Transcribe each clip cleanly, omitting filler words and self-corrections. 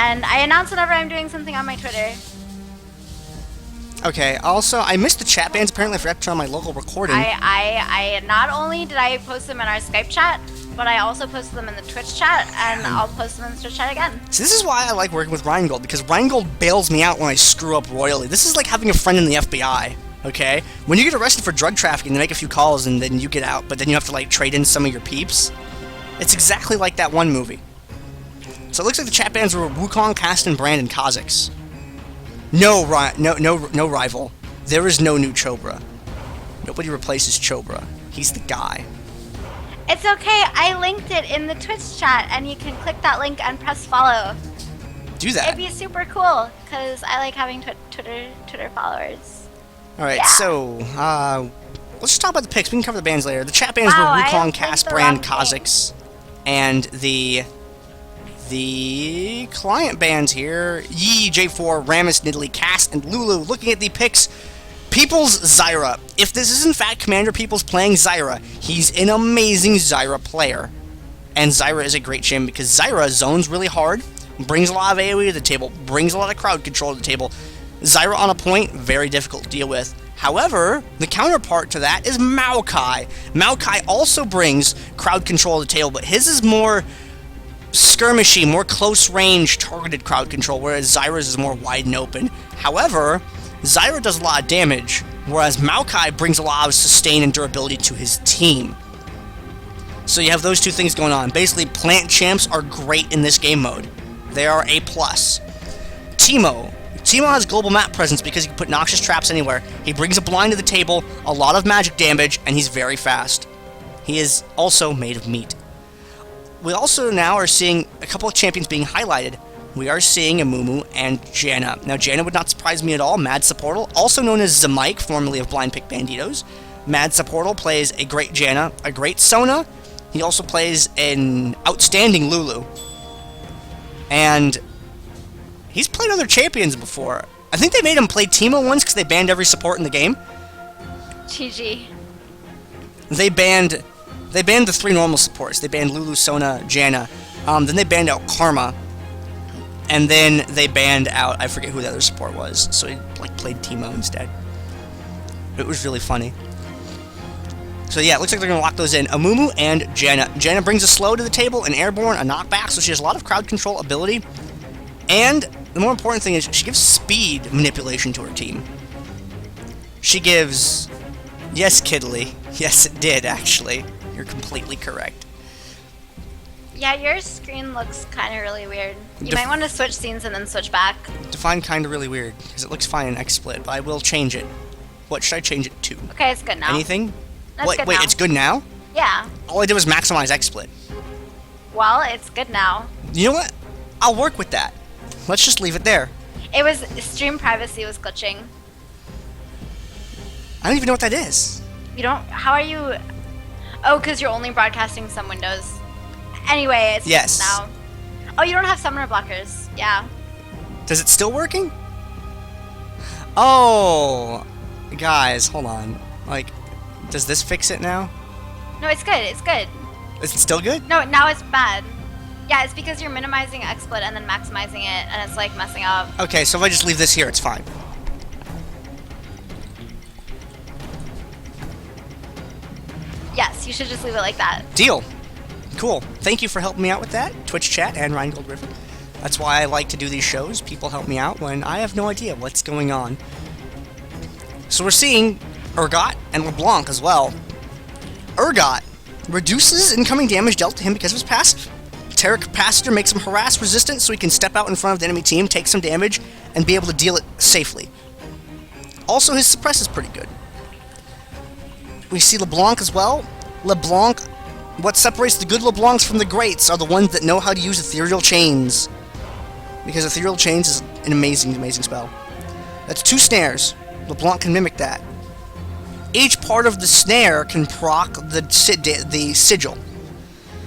And I announce whenever I'm doing something on my Twitter. Okay, also, I missed the chat bans. Apparently, I forgot to turn on my local recording. I not only did I post them in our Skype chat, but I also posted them in the Twitch chat, and I'll post them in the Twitch chat again. So this is why I like working with Rheingold, because Rheingold bails me out when I screw up royally. This is like having a friend in the FBI, okay? When you get arrested for drug trafficking, they make a few calls and then you get out, but then you have to like trade in some of your peeps. It's exactly like that one movie. So it looks like the chat bans were Wukong, Kasten, Brand, and Kazakhs. No rival. There is no new Chobra. Nobody replaces Chobra. He's the guy. It's okay. I linked it in the Twitch chat, and you can click that link and press follow. Do that. It'd be super cool because I like having Twitter followers. All right, yeah. So let's just talk about the picks. We can cover the bans later. The chat bans were Wukong, Cast, Brand, Kazakhs, and the client bans here: Yi, J4, Rammus, Nidalee, Cast, and Lulu. Looking at the picks, Peoples, Zyra. If this is in fact Commander Peoples playing Zyra, he's an amazing Zyra player. And Zyra is a great champion because Zyra zones really hard, brings a lot of AoE to the table, brings a lot of crowd control to the table. Zyra on a point, very difficult to deal with. However, the counterpart to that is Maokai. Maokai also brings crowd control to the table, but his is more skirmishy, more close-range, targeted crowd control, whereas Zyra's is more wide and open. However, Zyra does a lot of damage, whereas Maokai brings a lot of sustain and durability to his team. So you have those two things going on. Basically, plant champs are great in this game mode. They are a plus. Teemo has global map presence because he can put noxious traps anywhere. He brings a blind to the table, a lot of magic damage, and he's very fast. He is also made of meat. We also now are seeing a couple of champions being highlighted. We are seeing Amumu and Janna. Now, Janna would not surprise me at all. Mad Supportal, also known as Zamike, formerly of Blind Pick Banditos. Mad Supportal plays a great Janna, a great Sona. He also plays an outstanding Lulu. And he's played other champions before. I think they made him play Teemo once because they banned every support in the game. GG. They banned the three normal supports. They banned Lulu, Sona, Janna. Then they banned out Karma. And then they banned out, I forget who the other support was. So he like played Teemo instead. It was really funny. So yeah, it looks like they're going to lock those in. Amumu and Janna. Janna brings a slow to the table, an airborne, a knockback, so she has a lot of crowd control ability. And the more important thing is she gives speed manipulation to her team. She gives... Yes, Kiddly. Yes, it did, actually. You're completely correct. Yeah, your screen looks kind of really weird. You might want to switch scenes and then switch back. Define kind of really weird, because it looks fine in XSplit, but I will change it. What should I change it to? Okay, it's good now. Anything? That's good wait, now. It's good now? Yeah. All I did was maximize XSplit. Well, it's good now. You know what? I'll work with that. Let's just leave it there. It was... Stream privacy was glitching. I don't even know what that is. You don't... How are you... Oh, because you're only broadcasting some windows. Anyway, it's yes. now. Oh, you don't have summoner blockers. Yeah. Does it still working? Oh, guys, hold on. Like, does this fix it now? No, it's good. It's good. Is it still good? No, now it's bad. Yeah, it's because you're minimizing XSplit and then maximizing it, and it's like messing up. Okay, so if I just leave this here, it's fine. Yes, you should just leave it like that. Deal. Cool. Thank you for helping me out with that, Twitch chat and RheingoldRiver. That's why I like to do these shows. People help me out when I have no idea what's going on. So we're seeing Urgot and LeBlanc as well. Urgot reduces incoming damage dealt to him because of his passive. Terra Capacitor makes him harass resistant so he can step out in front of the enemy team, take some damage, and be able to deal it safely. Also, his suppress is pretty good. We see LeBlanc as well. LeBlanc, what separates the good LeBlancs from the greats are the ones that know how to use Ethereal Chains. Because Ethereal Chains is an amazing, amazing spell. That's 2 snares. LeBlanc can mimic that. Each part of the snare can proc the sigil.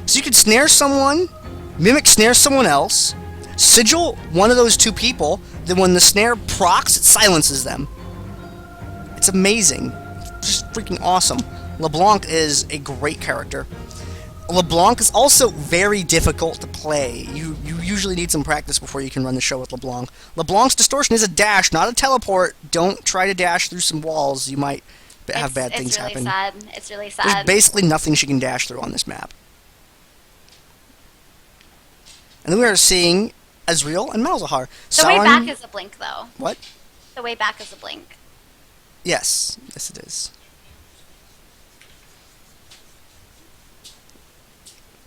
So you can snare someone, mimic snare someone else, sigil one of those 2 people, then when the snare procs, it silences them. It's amazing. Just freaking awesome. LeBlanc is a great character. LeBlanc is also very difficult to play. You usually need some practice before you can run the show with LeBlanc. LeBlanc's distortion is a dash, not a teleport. Don't try to dash through some walls. You might have bad things happen. It's really There's sad. basically nothing she can dash through on this map. And then we are seeing Ezreal and Malzahar. The way back is a blink, though. What? The way back is a blink. Yes. Yes, it is.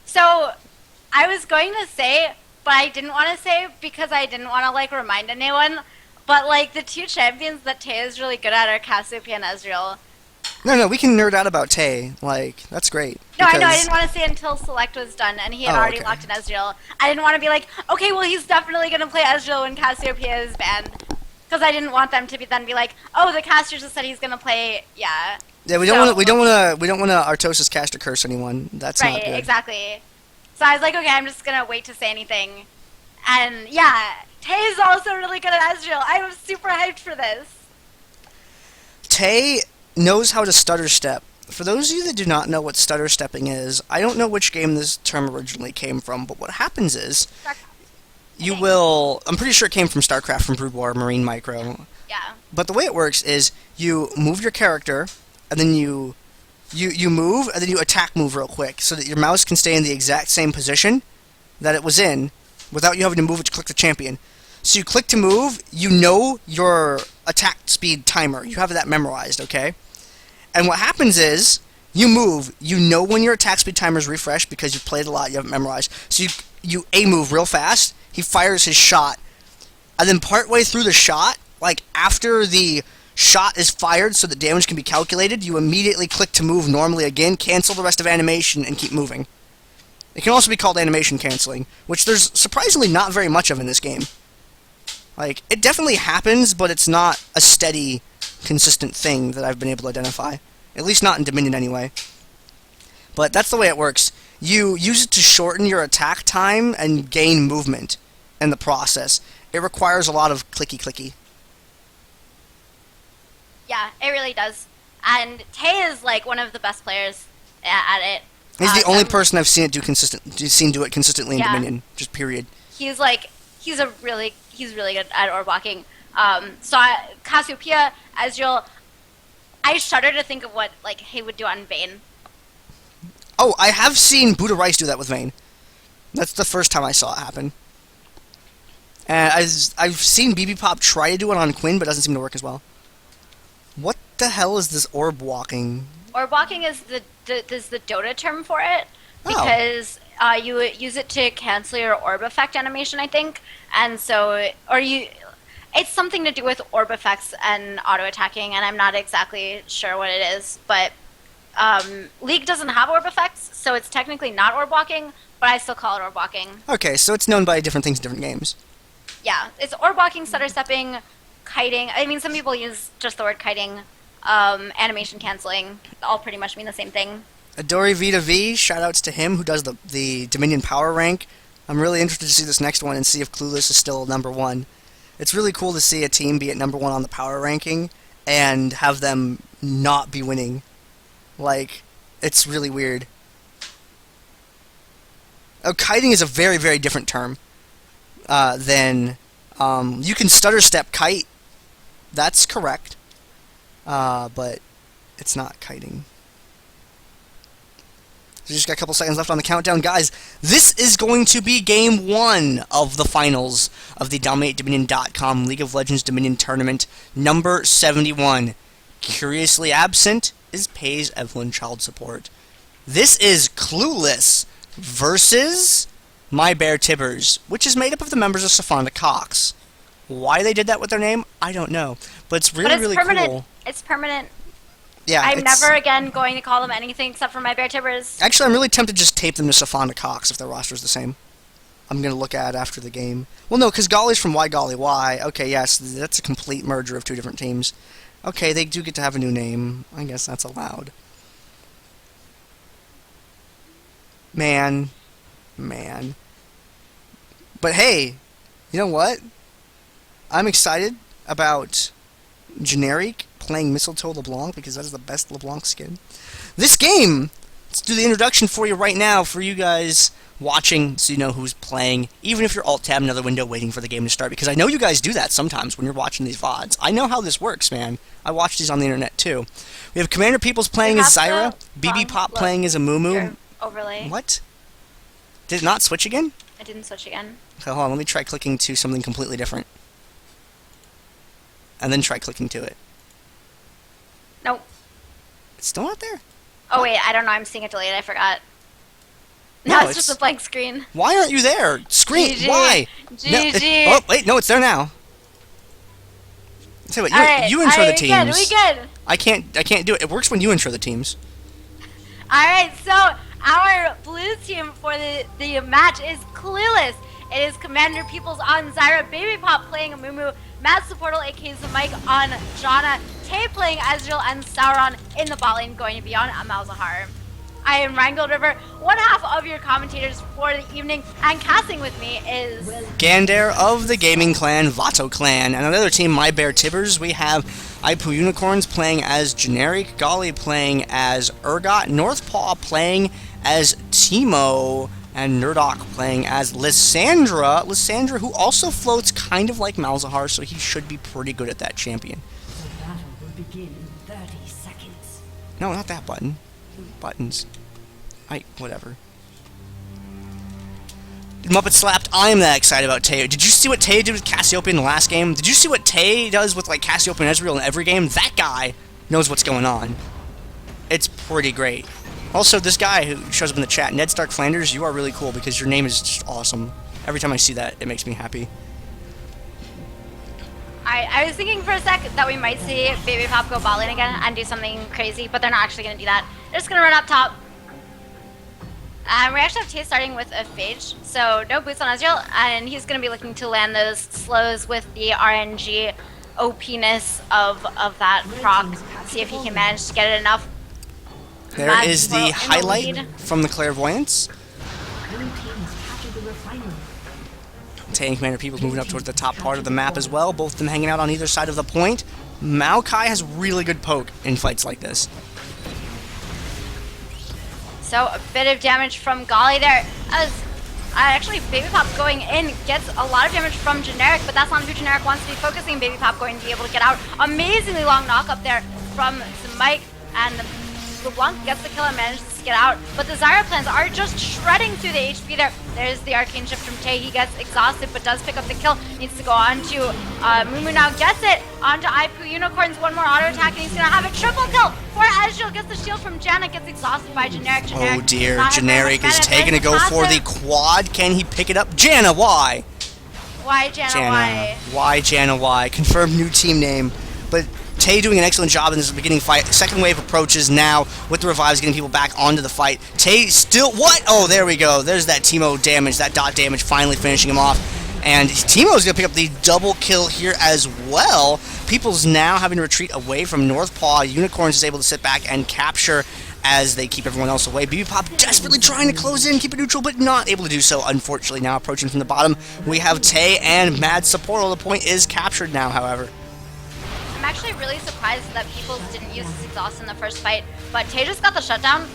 So, I was going to say, but I didn't want to say because I didn't want to, like, remind anyone. But, like, the two champions that Tay is really good at are Cassiopeia and Ezreal. No, we can nerd out about Tay. Like, that's great. No, I know, I didn't want to say until Select was done, and he had already locked in Ezreal. I didn't want to be like, okay, well, he's definitely going to play Ezreal when Cassiopeia is banned. Because I didn't want them to then be like, oh, the caster just said he's going to play, yeah. Yeah, we don't want to Artosis cast or curse anyone. That's not good. Right, exactly. So I was like, okay, I'm just going to wait to say anything. And, yeah, Tay is also really good at Ezreal. I was super hyped for this. Tay knows how to stutter step. For those of you that do not know what stutter stepping is, I don't know which game this term originally came from, but what happens is you will... I'm pretty sure it came from StarCraft, from Brood War, Marine Micro. Yeah. But the way it works is you move your character, and then you move, and then you attack move real quick, so that your mouse can stay in the exact same position that it was in, without you having to move it to click the champion. So you click to move, you know your attack speed timer. You have that memorized, okay? And what happens is, you move, you know when your attack speed timer is refreshed because you've played a lot, you have it memorized. So you A-move real fast, he fires his shot, and then partway through the shot, like after the shot is fired so that damage can be calculated, you immediately click to move normally again, cancel the rest of animation, and keep moving. It can also be called animation canceling, which there's surprisingly not very much of in this game. Like, it definitely happens, but it's not a steady, consistent thing that I've been able to identify. At least not in Dominion, anyway. But that's the way it works. You use it to shorten your attack time and gain movement in the process. It requires a lot of clicky-clicky. Yeah, it really does. And Tay is, like, one of the best players at it. He's the only person I've seen do it consistently in Dominion. Just period. He's really good at orb walking. Cassiopeia, Ezreal, I shudder to think of what he would do on Vayne. Oh, I have seen Buddha Rice do that with Vayne. That's the first time I saw it happen. And I've seen BB Pop try to do it on Quinn, but it doesn't seem to work as well. What the hell is this orb walking? Orb walking is the Dota term for it, because you use it to cancel your orb effect animation, I think, and so it's something to do with orb effects and auto attacking, and I'm not exactly sure what it is, but League doesn't have orb effects, so it's technically not orb walking, but I still call it orb walking. Okay, so it's known by different things in different games. Yeah, it's orb walking, stutter stepping, kiting. I mean, some people use just the word kiting. Animation canceling, all pretty much mean the same thing. Adori Vita V, shoutouts to him who does the Dominion power rank. I'm really interested to see this next one and see if Clueless is still #1. It's really cool to see a team be at #1 on the power ranking and have them not be winning. Like, it's really weird. Oh, kiting is a very, very different term than... you can stutter step kite. That's correct. But it's not kiting. So just got a couple seconds left on the countdown. Guys, this is going to be Game 1 of the finals of the DominateDominion.com League of Legends Dominion Tournament number 71. Curiously absent is Pays Evelyn Child Support. This is Clueless versus My Bear Tibbers, which is made up of the members of Safanda Cox. Why they did that with their name, I don't know. But it's really permanent. Cool. It's permanent. Yeah, I'm never again going to call them anything except for My Bear Tibbers. Actually, I'm really tempted to just tape them to Safanda Cox if their roster's the same. I'm going to look at it after the game. Well, no, because Golly's from Why Golly Why. Okay, yes, that's a complete merger of two different teams. Okay, they do get to have a new name. I guess that's allowed. Man. But hey, you know what? I'm excited about Generic playing Mistletoe LeBlanc because that is the best LeBlanc skin. This game let's do the introduction for you right now for you guys watching so you know who's playing, even if you're alt-tab another window waiting for the game to start, because I know you guys do that sometimes when you're watching these VODs. I know how this works, man. I watch these on the internet, too. We have Commander Peoples playing as Zyra, BB Pop playing as a Mumu. Overlay. What? Did it not switch again? I didn't switch again. Okay, hold on, let me try clicking to something completely different. And then try clicking to it. Nope. It's still not there? Oh, wait, I don't know. I'm seeing it delayed. I forgot. No, No, it's just a blank screen. Why aren't you there? Screen, GG. why? GG. Oh, wait, no, it's there now. Tell you what, Alright, you intro the teams. We good. I can't do it. It works when you intro the teams. Alright, so our blue team for the match is Clueless. It is Commander Peoples on Zyra, Baby Pop playing a Mumu, Matt Supportal aka the Mike on Janna, Tay playing Ezreal, and Sauron in the bot lane going to be on Malzahar. I am RheingoldRiver, one half of your commentators for the evening, and casting with me is Gandair of the gaming clan, Vato clan, and on the other team, My Bear Tibbers, we have Ipu Unicorns playing as Generic, Golly playing as Urgot, Northpaw playing as Teemo, and Nerdok playing as Lysandra. Lysandra, who also floats kind of like Malzahar, so he should be pretty good at that champion. The battle will begin in 30 seconds. No, not that button. Buttons. Whatever. Muppet slapped. I am that excited about Tay. Did you see what Tay did with Cassiopeia in the last game? Did you see what Tay does with like Cassiopeia and Ezreal in every game? That guy knows what's going on. It's pretty great. Also, this guy who shows up in the chat, Ned Stark Flanders, you are really cool because your name is just awesome. Every time I see that, it makes me happy. I was thinking for a sec that we might see Baby Pop go bot lane again and do something crazy, but they're not actually going to do that. They're just going to run up top. And we actually have Tay starting with a Phage, so no boots on Ezreal, and he's going to be looking to land those slows with the RNG OP-ness of that proc, see if he can manage to get it enough. There is the highlight from the Clairvoyance. Blue team has captured the refinery. Tay and Commander Peoples moving up towards the top part of the map as well, both of them hanging out on either side of the point. Maokai has really good poke in fights like this. So a bit of damage from Golly there. As actually Baby Pop going in gets a lot of damage from Generic, but that's not who Generic wants to be focusing. Baby Pop going to be able to get out. Amazingly long knock up there from Mike, and LeBlanc gets the kill and manages to get out. But the Zyra plans are just shredding through the HP there. There's the arcane shift from Tay. He gets exhausted but does pick up the kill. Needs to go on to Mumu now. Gets it onto Ipu Unicorns. One more auto attack and he's going to have a triple kill for Ezreal. Gets the shield from Janna. Gets exhausted by Generic. Oh dear, Generic is taking to go for the quad. Can he pick it up? Janna, why? Why, Janna, why? Why, Janna, why? Confirmed new team name. But Tay doing an excellent job in this beginning fight. Second wave approaches now with the revives, getting people back onto the fight. Tay still... What? Oh, there we go. There's that Teemo damage, that dot damage finally finishing him off. And Teemo's going to pick up the double kill here as well. People's now having to retreat away from Northpaw. Unicorns is able to sit back and capture as they keep everyone else away. BB Pop desperately trying to close in, keep it neutral, but not able to do so, unfortunately. Now approaching from the bottom, we have Tay and Mad Sapporo. The point is captured now, however. I'm actually really surprised that people didn't use his exhaust in the first fight, but Tay just got the shutdown.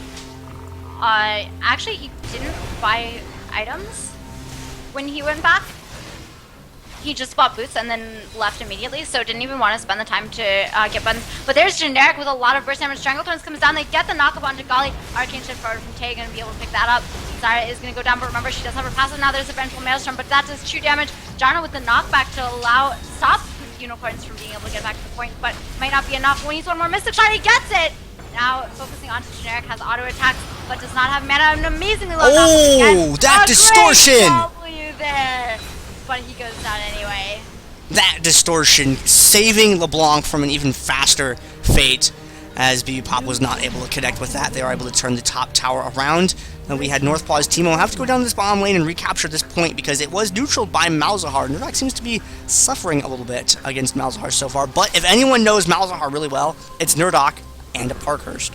Actually, he didn't buy items when he went back. He just bought boots and then left immediately, so didn't even want to spend the time to get buttons. But there's Generic with a lot of burst damage. Stranglethorns comes down, they get the knock-up onto Golly. Arcane shift forward from Tay, going to be able to pick that up. Zyra is going to go down, but remember, she does have her passive now. There's a vengeful Maelstrom, but that does 2 damage. Janna with the knockback to stop Unicorns from being able to get back to the point, but might not be enough. When he needs one more Mystic Shot, he gets it! Now focusing onto Generic, has auto attacks, but does not have mana. An amazingly low knock that distortion! Great W there, but he goes down anyway. That distortion saving LeBlanc from an even faster fate, as BB Pop was not able to connect with that. They were able to turn the top tower around. And we had Northpaw's Teemo have to go down this bottom lane and recapture this point because it was neutraled by Malzahar. Nerdok seems to be suffering a little bit against Malzahar so far, but if anyone knows Malzahar really well, it's Nerdok and a Parkhurst.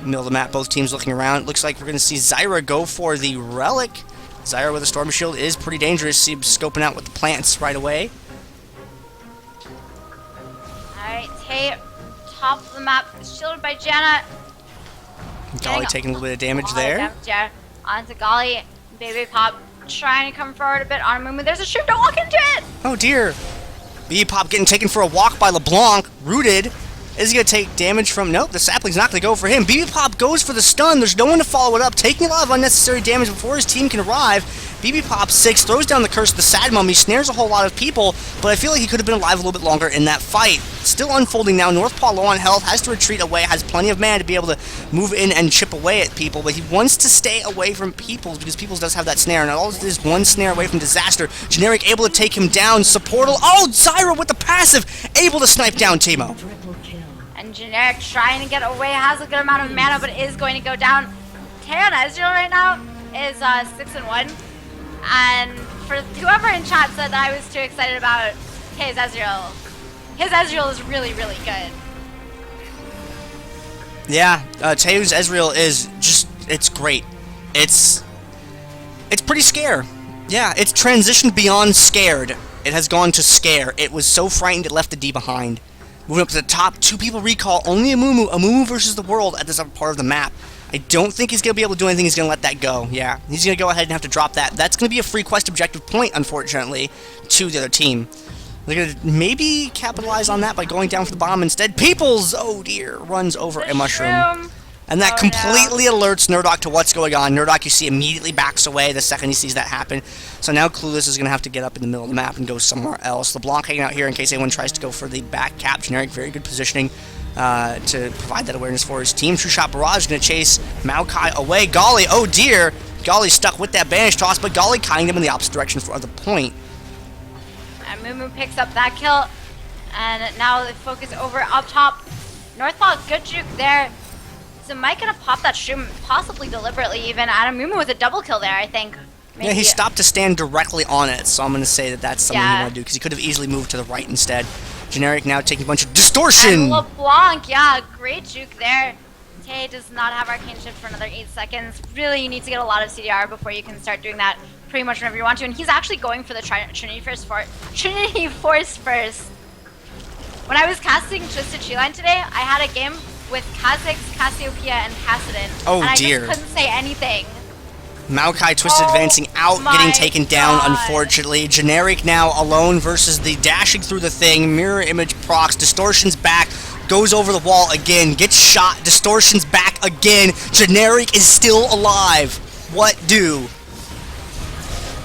Middle of the map, both teams looking around. Looks like we're going to see Zyra go for the Relic. Zyra with a Storm Shield is pretty dangerous. See him scoping out with the plants right away. Alright, Tay top of the map, shielded by Janna. Golly taking a little bit of damage there. Yeah, onto Golly. Baby Pop trying to come forward a bit on Mumu. There's a shoot, don't walk into it! Oh dear. Baby Pop getting taken for a walk by LeBlanc. Rooted. Is he going to take damage from... Nope, the sapling's not going to go for him. BB Pop goes for the stun. There's no one to follow it up, taking a lot of unnecessary damage before his team can arrive. BB Pop 6 throws down the curse of the Sad Mummy, snares a whole lot of people, but I feel like he could have been alive a little bit longer in that fight. Still unfolding now. Northpaw low on health, has to retreat away, has plenty of mana to be able to move in and chip away at people, but he wants to stay away from Peoples because Peoples does have that snare, and all it is one snare away from disaster. Generic able to take him down. Supportal. Oh, Zyra with the passive, able to snipe down Teemo. And Generic trying to get away, has a good amount of mana, but is going to go down. Teo on Ezreal right now is 6-1. And for whoever in chat said that I was too excited about his Ezreal is really, really good. Yeah, Teo's Ezreal is just, it's great. It's pretty scare. Yeah, it's transitioned beyond scared. It has gone to scare. It was so frightened it left the D behind. Moving up to the top, 2 people recall, only Amumu versus the world at this upper part of the map. I don't think he's going to be able to do anything, he's going to let that go. Yeah, he's going to go ahead and have to drop that. That's going to be a free quest objective point, unfortunately, to the other team. They're going to maybe capitalize on that by going down for the bomb instead. Peoples, oh dear, runs over a mushroom. And that completely alerts Nerdok to what's going on. Nerdok, you see, immediately backs away the second he sees that happen. So now Clueless is going to have to get up in the middle of the map and go somewhere else. LeBlanc hanging out here in case anyone tries to go for the back cap. Generic, very good positioning to provide that awareness for his team. True Shot Barrage is going to chase Maokai away. Golly, oh dear. Golly stuck with that banish toss, but Golly kying him in the opposite direction for the point. And Mumu picks up that kill. And now they focus over up top. Northpaw, good juke there. So Mike gonna pop that shroom, possibly deliberately even. Adamumu with a double kill there, I think. Maybe. Yeah, he stopped to stand directly on it, so I'm gonna say that that's something you want to do, because he could have easily moved to the right instead. Generic now taking a bunch of distortion! And LeBlanc, yeah, great juke there. Tay does not have Arcane Shift for another 8 seconds. Really, you need to get a lot of CDR before you can start doing that pretty much whenever you want to. And he's actually going for the Trinity Force first. When I was casting Twisted Treeline today, I had a game with Kha'Zix, Cassiopeia, and Kassadin. Oh and dear. I just couldn't say anything. Maokai Twisted advancing out, getting taken down, unfortunately. Generic now alone versus the dashing through the thing. Mirror image procs. Distortion's back. Goes over the wall again. Gets shot. Distortion's back again. Generic is still alive. What do?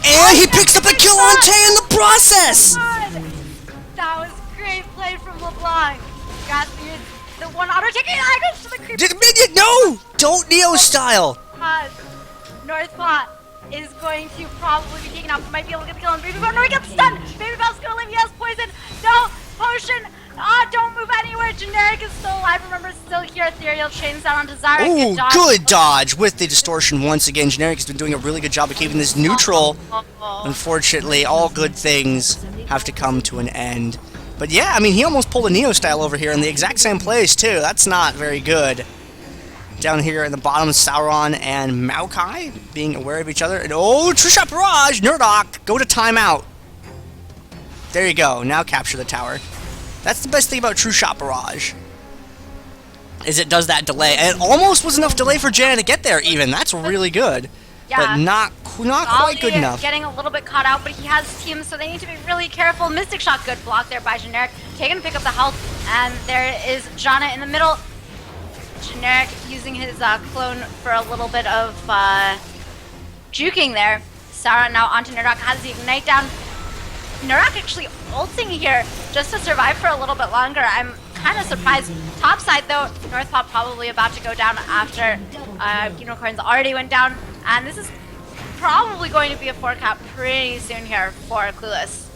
And he picks up a kill on Tay in the process! That was great play from LeBlanc. Got the one auto taking items to the creeper. Did minion? No! Don't Neo style! Northpaw is going to probably be taken out. Might be able to get the kill on Baby Bell. No, he gets stunned! Baby Bell's gonna live. He has poison. No! Potion! Don't move anywhere. Generic is still alive. Remember, still here. Ethereal chains down onto Zyra. Ooh, good dodge with the distortion once again. Generic has been doing a really good job of keeping this neutral. Unfortunately, all good things have to come to an end. But yeah, I mean, he almost pulled a Neo style over here in the exact same place, too. That's not very good. Down here in the bottom, Sauron and Maokai being aware of each other. And oh, True Shot Barrage! Nerdok, go to timeout. There you go. Now capture the tower. That's the best thing about True Shot Barrage, is it does that delay. And it almost was enough delay for Janna to get there, even. That's really good. Yeah. But not quite good enough. Getting a little bit caught out, but he has teams, so they need to be really careful. Mystic Shot, good block there by Generic. Taking to pick up the health, and there is Janna in the middle. Generic using his clone for a little bit of juking there. Sauron now onto Nerdok, has the Ignite down. Nerdok actually ulting here just to survive for a little bit longer. I'm kind of surprised. Top side though, Northpaw probably about to go down after Unicorns already went down. And this is probably going to be a 4-cap pretty soon here for Clueless.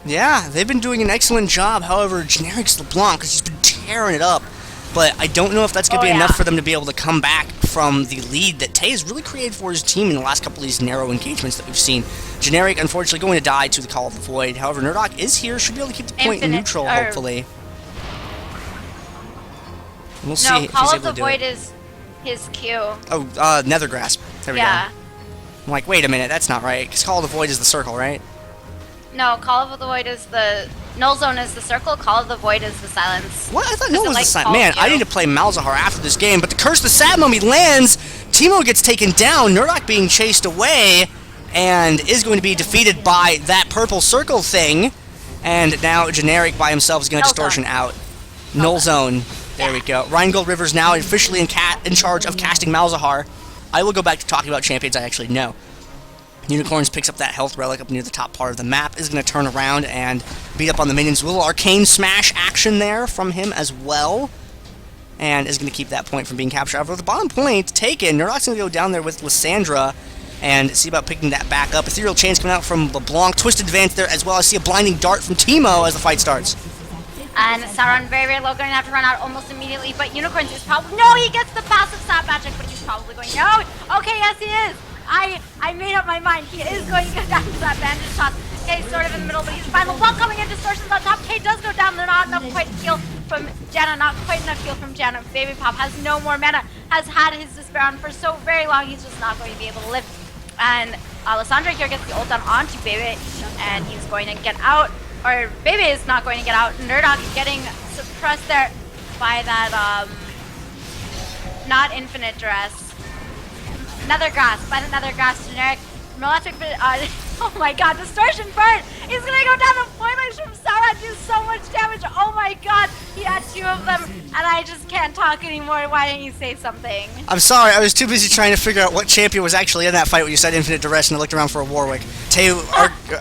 Yeah, they've been doing an excellent job. However, Generic's LeBlanc has just been tearing it up. But I don't know if that's going to be enough for them to be able to come back from the lead that Tay has really created for his team in the last couple of these narrow engagements that we've seen. Generic, unfortunately, going to die to the Call of the Void. However, Nerdok is here, should be able to keep the point neutral, hopefully. We'll see if he's able to do it. No, Call of the Void is his Q. Oh, Nether Grasp. There we go. I'm like, wait a minute, that's not right. Because Call of the Void is the circle, right? No, Call of the Void is the Null Zone is the circle, Call of the Void is the silence. What? I thought Null was the silence. calls Man, you. I need to play Malzahar after this game, but the Curse of the Sad Mummy lands. Teemo gets taken down, Nerdok being chased away, and is going to be defeated by that purple circle thing. And now Generic by himself is going to distortion out. Null Zone. There we go. RheingoldRiver's now officially in charge of casting Malzahar. I will go back to talking about champions I actually know. Unicorns picks up that health relic up near the top part of the map, is going to turn around and beat up on the minions. A little arcane smash action there from him as well. And is going to keep that point from being captured. However, the bottom point taken, Nerdok's going to go down there with Lysandra and see about picking that back up. Ethereal Chains coming out from LeBlanc. Twisted Advance there as well. I see a blinding dart from Teemo as the fight starts. And Sauron very, very low, going to have to run out almost immediately. But Unicorns is probably... No, he gets the passive sap magic, but he's probably going... No! Okay, yes, he is! I made up my mind. He is going to go down to that bandage toss. Okay, sort of in the middle, but he's fine. LeBlanc coming in, distortions on top. K does go down. They're not enough quite heal from Janna. Not quite enough heal from Janna. Baby Pop has no more mana. Has had his despair on for so very long. He's just not going to be able to live. And Alessandra here gets the ult down onto Baby, and he's going to get out. Or Baby is not going to get out. Nerdok getting suppressed there by that, not infinite duress. Another grasp, by another grasp, Generic. Malefic, oh my god, Distortion Burn! He's gonna go down the point line from Sauron, do so much damage, oh my god! He had two of them, and I just can't talk anymore. Why didn't you say something? I'm sorry, I was too busy trying to figure out what champion was actually in that fight when you said Infinite Duress, and I looked around for a Warwick.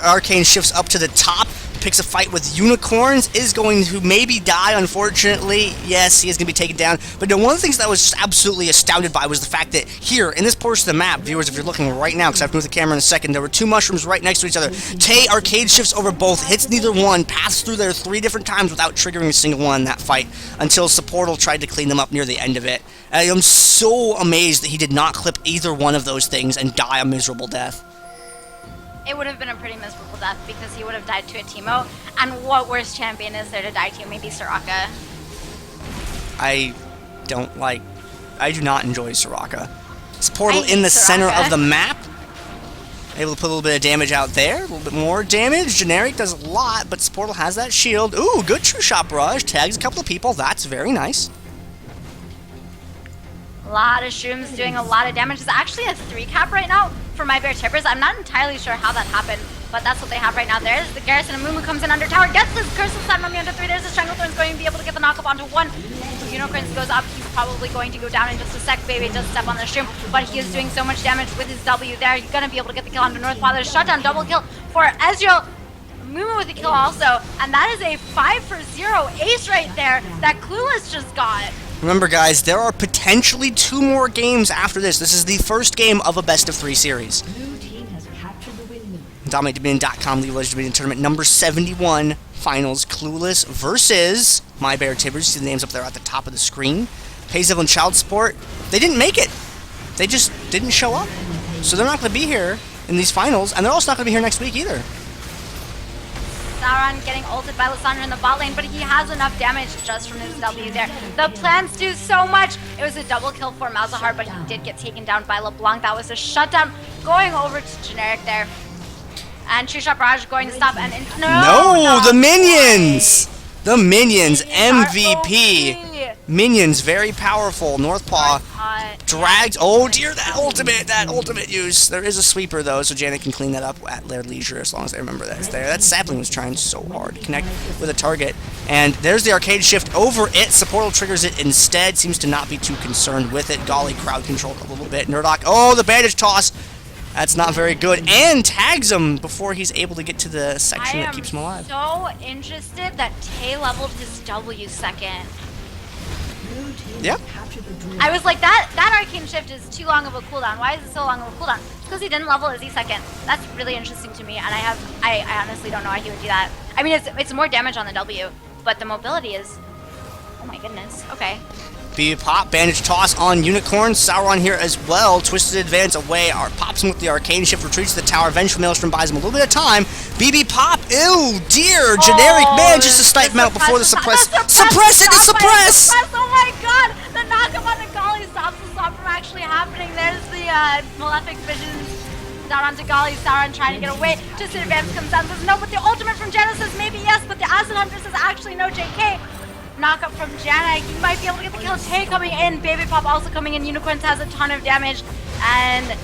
Arcane shifts up to the top, picks a fight with Unicorns, is going to maybe die, unfortunately. Yes, he is going to be taken down. But no, one of the things that I was just absolutely astounded by was the fact that here, in this portion of the map, viewers, if you're looking right now, because I have to move the camera in a second, there were two mushrooms right next to each other. Tay arcade shifts over both, hits neither one, passes through there 3 different times without triggering a single one in that fight, until Supportal tried to clean them up near the end of it. I am so amazed that he did not clip either one of those things and die a miserable death. It would have been a pretty miserable death because he would have died to a Teemo. And what worse champion is there to die to? Maybe Soraka. I do not enjoy Soraka. Supportal in the center of the map. Able to put a little bit of damage out there. A little bit more damage. Generic does a lot, but Supportal has that shield. Ooh, good True Shot Barrage. Tags a couple of people. That's very nice. A lot of shrooms doing a lot of damage. It's actually a 3 cap right now for my bear tippers. I'm not entirely sure how that happened, but that's what they have right now. There's the Garrison. Amumu comes in under tower, gets this Curse of Sun Mummy onto 3. There's the Stranglethorn's going to be able to get the knockup onto 1. Unicorns goes up. He's probably going to go down in just a sec. Baby does step on the shroom, but he is doing so much damage with his W there. He's going to be able to get the kill onto Northpaw. There's shutdown double kill for Ezreal. Mumu with the kill also, and that is a 5-for-0 ace right there that Clueless just got. Remember, guys, there are potentially 2 more games after this. This is the first game of a best-of-3 series. Blue team has captured the windmill. DominateDominion.com League of Legends Dominion Tournament number 71 Finals. Clueless versus My Bear Tibbers. See the names up there at the top of the screen. Hazel and Child Support. They didn't make it. They just didn't show up. So they're not going to be here in these finals, and they're also not going to be here next week either. Sauron getting ulted by Lysandra in the bot lane, but he has enough damage just from his W there. The plants do so much. It was a double kill for Malzahar, but he did get taken down by LeBlanc. That was a shutdown going over to Generic there. And True Shot Barrage going to stop and... No, the minions! The minions, MVP. Minions, very powerful. Northpaw drags. Oh dear, that ultimate use. There is a sweeper though, so Janet can clean that up at their leisure as long as they remember that it's there. That sapling was trying so hard to connect with a target. And there's the arcade shift over it. Supportal triggers it instead. Seems to not be too concerned with it. Golly crowd controlled a little bit. Nerdok. Oh, the bandage toss. That's not very good. And tags him before he's able to get to the section that keeps him alive. I am so interested that Tay leveled his W second. Yep. I was like, that arcane shift is too long of a cooldown. Why is it so long of a cooldown? It's because he didn't level his E-second. That's really interesting to me, and I honestly don't know why he would do that. I mean, it's more damage on the W, but the mobility is... Oh my goodness. Okay. BB Pop, bandage toss on Unicorn. Sauron here as well. Twisted Advance away. Pops him with the arcane shift, retreats to the tower. Vengeful Maelstrom buys him a little bit of time. BB Pop, ew, dear. Generic manages to snipe him out before the suppress. Suppress it to suppress! Oh my god! The knockup on the Golly stops the stop from actually happening. There's the Malefic Visions down onto Golly. Sauron trying to get away. Just advance comes down. Says no, but the ultimate from Genesis, maybe yes, but the Acid Hunter says actually no, JK. Knock up from Janna. He might be able to get the kill. Tay coming in. Baby Pop also coming in. Unicorns has a ton of damage. And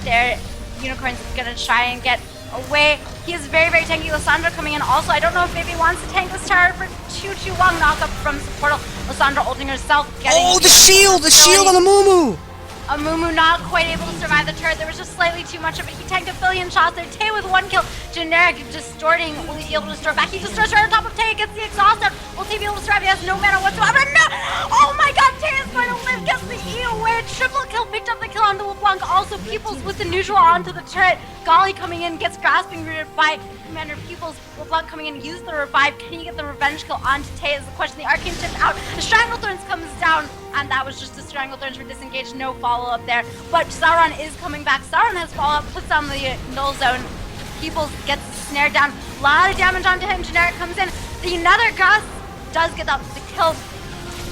their Unicorn's gonna try and get away. He is very, very tanky. Lissandra coming in also. I don't know if Baby wants to tank this tower for too long. Knock up from Supportal. Lissandra ulting herself. Oh, the shield! The shield on the Mumu! A Mumu not quite able to survive the turret. There was just slightly too much of it. He tanked a billion shots there. Tay with 1 kill. Generic distorting. Will he be able to distort back? He distorts right on top of Tay. Gets the exhaust out. Will Tay be able to survive? He has no mana whatsoever. No! Oh my god, Tay is going to live. Gets the E away. Triple kill. Picked up the kill onto LeBlanc. Also, Peoples with the neutral onto the turret. Golly coming in. Gets grasping rooted by Commander Peoples. LeBlanc coming in. Use the revive. Can he get the revenge kill onto Tay is the question. The Arcane Shift out. The Stranglethorns comes down. And that was just the Stranglethorns for disengaged. No follow-up there. But Sauron is coming back. Sauron has follow-up. Puts down the null zone. Peoples gets snared down. A lot of damage onto him. Generic comes in. The Nether Grass does get up the kill.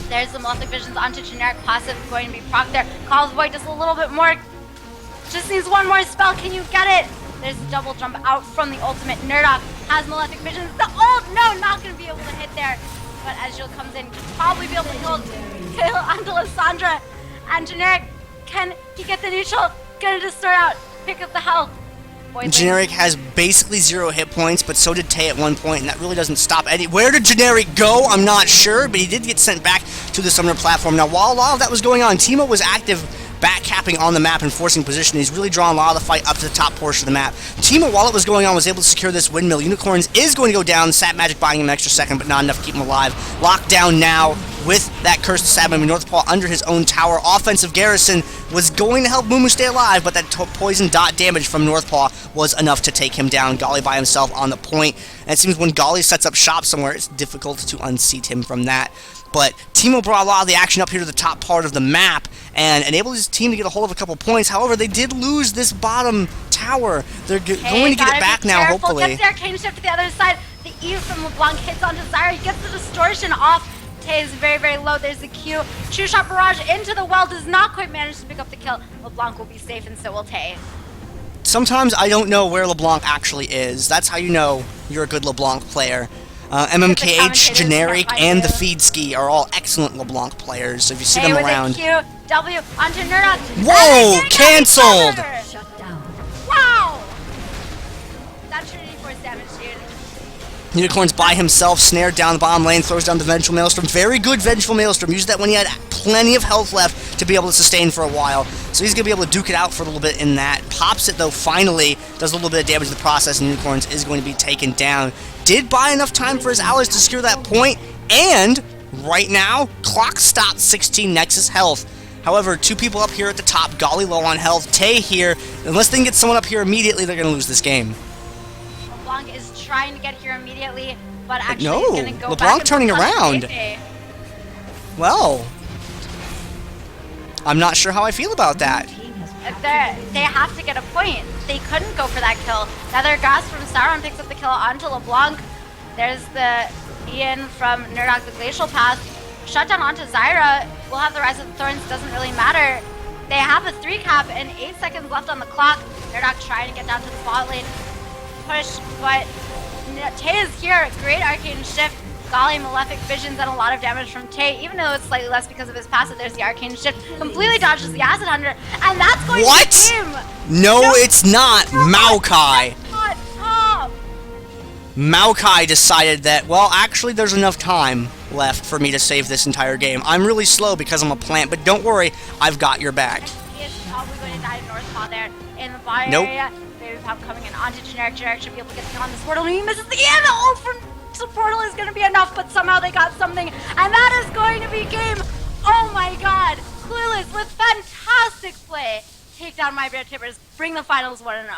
There's the Malefic Visions onto Generic. Passive going to be proc there. Calls Void just a little bit more. Just needs one more spell. Can you get it? There's a double jump out from the ultimate. Nerdok has Malefic Visions. The ult! No, not going to be able to hit there. But Ezreal comes in. Could probably be able to kill onto Lissandra. And Generic, can he get the neutral? Gonna distort out. Pick up the health. Generic has basically 0 hit points, but so did Tay at one point, and that really doesn't stop any. Where did Generic go? I'm not sure, but he did get sent back to the Summoner platform. Now, while a lot of that was going on, Teemo was active back-capping on the map and forcing position. He's really drawn a lot of the fight up to the top portion of the map. Teemo, while it was going on, was able to secure this windmill. Unicorns is going to go down. Sap Magic buying him an extra second, but not enough to keep him alive. Locked down now with that cursed Sap Magic. North Paw under his own tower. Offensive Garrison was going to help Mumu stay alive, but that poison dot damage from North Paw was enough to take him down. Golly by himself on the point. And it seems when Golly sets up shop somewhere, it's difficult to unseat him from that. But Teemo brought a lot of the action up here to the top part of the map and enabled his team to get a hold of a couple points. However, they did lose this bottom tower. They're going to get it back now, hopefully. Gets the Arcane Shift to the other side. The E from LeBlanc hits onto Zyra. He gets the distortion off. Tay is very, very low. There's the Q. True Shot Barrage into the well. Does not quite manage to pick up the kill. LeBlanc will be safe, and so will Tay. Sometimes I don't know where LeBlanc actually is. That's how you know you're a good LeBlanc player. MMKH, Generic, and the Feed Ski are all excellent LeBlanc players, so if you see them around... Q, W, onto Nerdok. Whoa! Cancelled! Shut down. Wow! That Trinity Force damage, dude. Unicorn's by himself, snared down the bottom lane, throws down the Vengeful Maelstrom. Very good Vengeful Maelstrom. Used that when he had plenty of health left to be able to sustain for a while. So he's going to be able to duke it out for a little bit in that. Pops it, though, finally. Does a little bit of damage to the process, and Unicorns is going to be taken down. Did buy enough time for his allies to secure that point, and right now, clock stopped 16 Nexus health. However, 2 people up here at the top, Golly low on health, Tay here. Unless they can get someone up here immediately, they're going to lose this game. LeBlanc is trying to get here immediately, but actually no, he's going to go LeBlanc back turning around. Well, I'm not sure how I feel about that. They have to get a point. They couldn't go for that kill. Nether Grass from Sauron picks up the kill onto LeBlanc. There's the Ian from Nerdok, the Glacial Path. Shutdown onto Zyra. We'll have the Rise of the Thorns, doesn't really matter. They have a 3 cap and 8 seconds left on the clock. Nerdok trying to get down to the bot lane. Push, but Tay is here. Great Arcane Shift. Golly, Malefic Visions, and a lot of damage from Tay, even though it's slightly less because of his passive. There's the Arcane Shift. Completely dodges the Acid Hunter, and that's going to be him. No, it's not. Maokai. Maokai decided that, well, actually, there's enough time left for me to save this entire game. I'm really slow because I'm a plant, but don't worry, I've got your back. He is probably going to die in North Paw there in the fire area. Baby Pop coming in onto Generic. Generic should be able to get the kill on this portal, and he misses the ult from the portal is going to be enough, but somehow they got something, and that is going to be game. Oh my god. Clueless with fantastic play. Take down my Bear Tibbers. Bring the finals 1-0.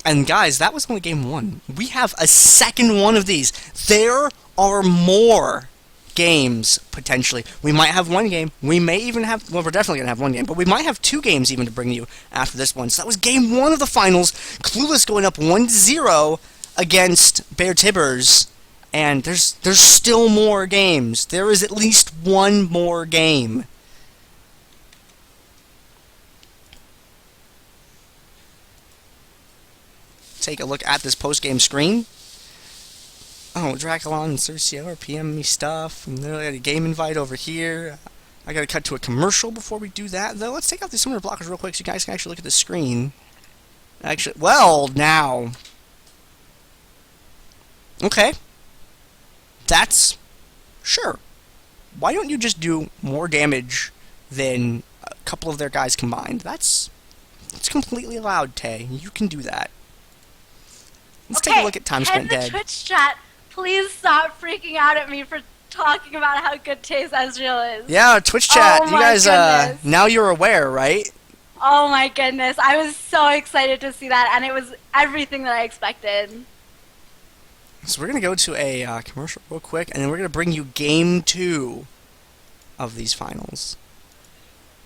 And guys, that was only game 1. We have a second one of these. There are more games, potentially. We might have 1 game. We may even have, well, we're definitely going to have 1 game, but we might have 2 games even to bring you after this one. So that was game 1 of the finals. Clueless going up 1-0 against Bear Tibbers, and there's still more games. There is at least 1 more game. take a look at this post-game screen. Oh, Draculon and Cercio are PMing me stuff. And then I got a game invite over here. I gotta cut to a commercial before we do that, though. Let's take out these summoner blockers real quick so you guys can actually look at the screen. Actually, well, now. Okay. That's... Sure. Why don't you just do more damage than a couple of their guys combined? It's completely allowed, Tay. You can do that. Let's take a look at time spent dead. The Twitch chat, please stop freaking out at me for talking about how good Tay's Ezreal is. Yeah, Twitch chat, you guys, goodness. now you're aware, right? Oh my goodness, I was so excited to see that, and it was everything that I expected. So we're going to go to a commercial real quick, and then we're going to bring you Game 2 of these finals.